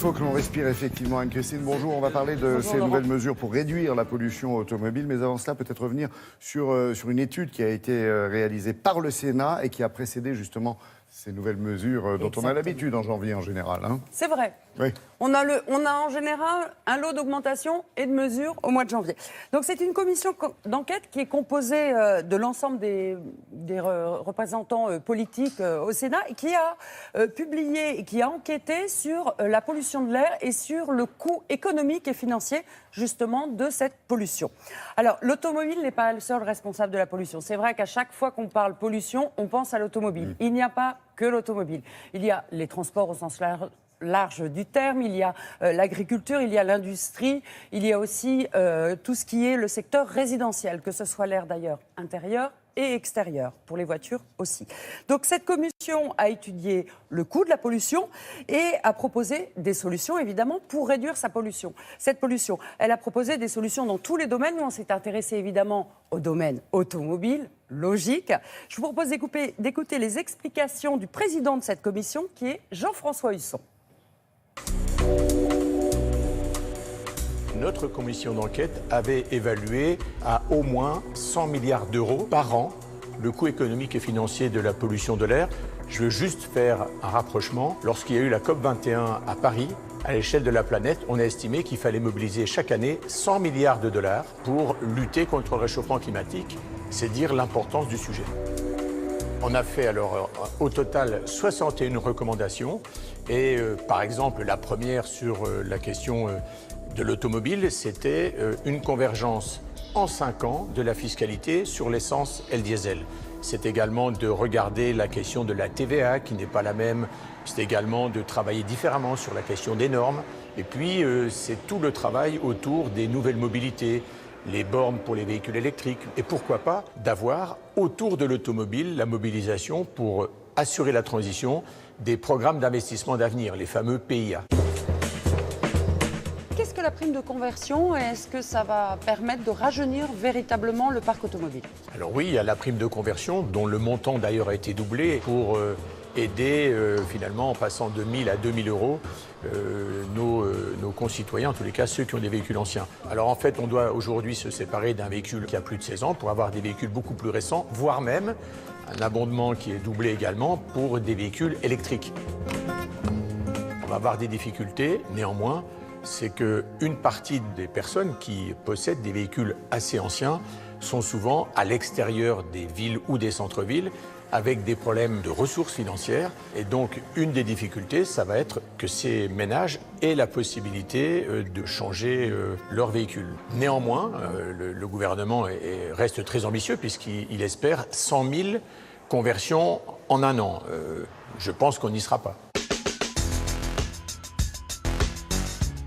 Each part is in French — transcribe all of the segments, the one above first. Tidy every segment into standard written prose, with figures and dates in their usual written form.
faut que l'on respire effectivement. Anne-Christine, bonjour. On va parler de ces nouvelles mesures pour réduire la pollution automobile. Mais avant cela, peut-être revenir sur une étude qui a été réalisée par le Sénat et qui a précédé justement ces nouvelles mesures dont on a l'habitude en janvier en général. Hein. C'est vrai. Oui. On a en général un lot d'augmentation et de mesures au mois de janvier. Donc c'est une commission d'enquête qui est composée de l'ensemble des représentants politiques au Sénat et qui a publié et qui a enquêté sur la pollution de l'air et sur le coût économique et financier justement de cette pollution. Alors l'automobile n'est pas le seul responsable de la pollution. C'est vrai qu'à chaque fois qu'on parle pollution, on pense à l'automobile. Il n'y a pas que l'automobile. Il y a les transports au sens large du terme, il y a l'agriculture, il y a l'industrie, il y a aussi tout ce qui est le secteur résidentiel, que ce soit l'air d'ailleurs intérieur et extérieur, pour les voitures aussi. Donc cette commission a étudié le coût de la pollution et a proposé des solutions évidemment pour réduire cette pollution. Elle a proposé des solutions dans tous les domaines. Nous on s'est intéressé évidemment au domaine automobile, logique. Je vous propose d'écouter les explications du président de cette commission qui est Jean-François Husson. Notre commission d'enquête avait évalué à au moins 100 milliards d'euros par an le coût économique et financier de la pollution de l'air. Je veux juste faire un rapprochement. Lorsqu'il y a eu la COP21 à Paris, à l'échelle de la planète, on a estimé qu'il fallait mobiliser chaque année 100 milliards de dollars pour lutter contre le réchauffement climatique. C'est dire l'importance du sujet. On a fait alors au total 61 recommandations et par exemple la première sur la question de l'automobile, c'était une convergence en 5 ans de la fiscalité sur l'essence et le diesel. C'est également de regarder la question de la TVA qui n'est pas la même. C'est également de travailler différemment sur la question des normes. Et puis c'est tout le travail autour des nouvelles mobilités, les bornes pour les véhicules électriques et pourquoi pas d'avoir autour de l'automobile la mobilisation pour assurer la transition des programmes d'investissement d'avenir, les fameux PIA. Qu'est-ce que la prime de conversion et est-ce que ça va permettre de rajeunir véritablement le parc automobile? Alors oui, il y a la prime de conversion dont le montant d'ailleurs a été doublé pour aider finalement en passant de 1 000 à 2 000 euros nos concitoyens, en tous les cas ceux qui ont des véhicules anciens. Alors en fait, on doit aujourd'hui se séparer d'un véhicule qui a plus de 16 ans pour avoir des véhicules beaucoup plus récents, voire même un abondement qui est doublé également pour des véhicules électriques. On va avoir des difficultés, néanmoins, c'est qu'une partie des personnes qui possèdent des véhicules assez anciens sont souvent à l'extérieur des villes ou des centres-villes avec des problèmes de ressources financières. Et donc, une des difficultés, ça va être que ces ménages aient la possibilité de changer leur véhicule. Néanmoins, le gouvernement reste très ambitieux puisqu'il espère 100 000 conversions en un an. Je pense qu'on n'y sera pas.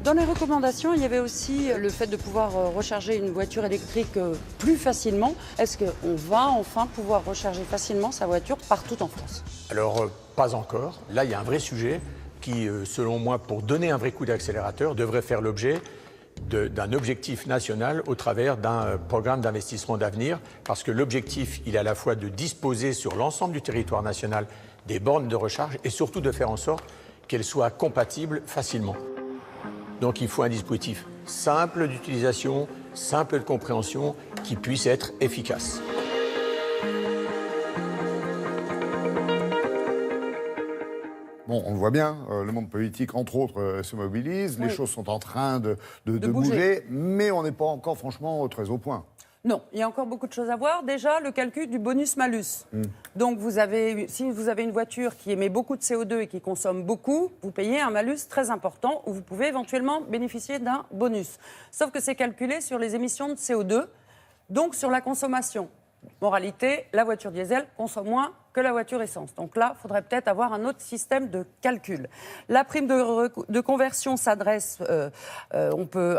Dans les recommandations, il y avait aussi le fait de pouvoir recharger une voiture électrique plus facilement. Est-ce qu'on va enfin pouvoir recharger facilement sa voiture partout en France? Alors, pas encore. Là, il y a un vrai sujet qui, selon moi, pour donner un vrai coup d'accélérateur, devrait faire l'objet d'un objectif national au travers d'un programme d'investissement d'avenir. Parce que l'objectif, il est à la fois de disposer sur l'ensemble du territoire national des bornes de recharge et surtout de faire en sorte qu'elles soient compatibles facilement. Donc il faut un dispositif simple d'utilisation, simple de compréhension, qui puisse être efficace. Bon, on le voit bien, le monde politique, entre autres, se mobilise. Oui. Les choses sont en train de bouger, mais on n'est pas encore, franchement, très au point. Non, il y a encore beaucoup de choses à voir. Déjà, le calcul du bonus-malus. Donc, si vous avez une voiture qui émet beaucoup de CO2 et qui consomme beaucoup, vous payez un malus très important où vous pouvez éventuellement bénéficier d'un bonus. Sauf que c'est calculé sur les émissions de CO2, donc sur la consommation. Moralité, la voiture diesel consomme moins que la voiture essence. Donc là, il faudrait peut-être avoir un autre système de calcul. La prime de conversion s'adresse, on peut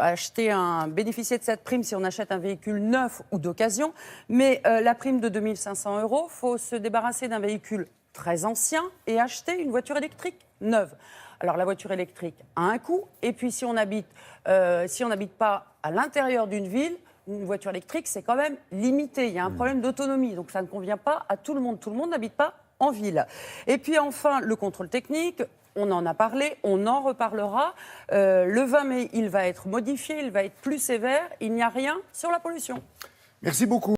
bénéficier de cette prime si on achète un véhicule neuf ou d'occasion, mais la prime de 2 500 €, il faut se débarrasser d'un véhicule très ancien et acheter une voiture électrique neuve. Alors la voiture électrique a un coût, et puis si on n'habite pas à l'intérieur d'une ville, une voiture électrique, c'est quand même limité. Il y a un problème d'autonomie, donc ça ne convient pas à tout le monde. Tout le monde n'habite pas en ville. Et puis enfin, le contrôle technique. on en a parlé, on en reparlera. Le 20 mai, il va être modifié, il va être plus sévère. Il n'y a rien sur la pollution. Merci beaucoup.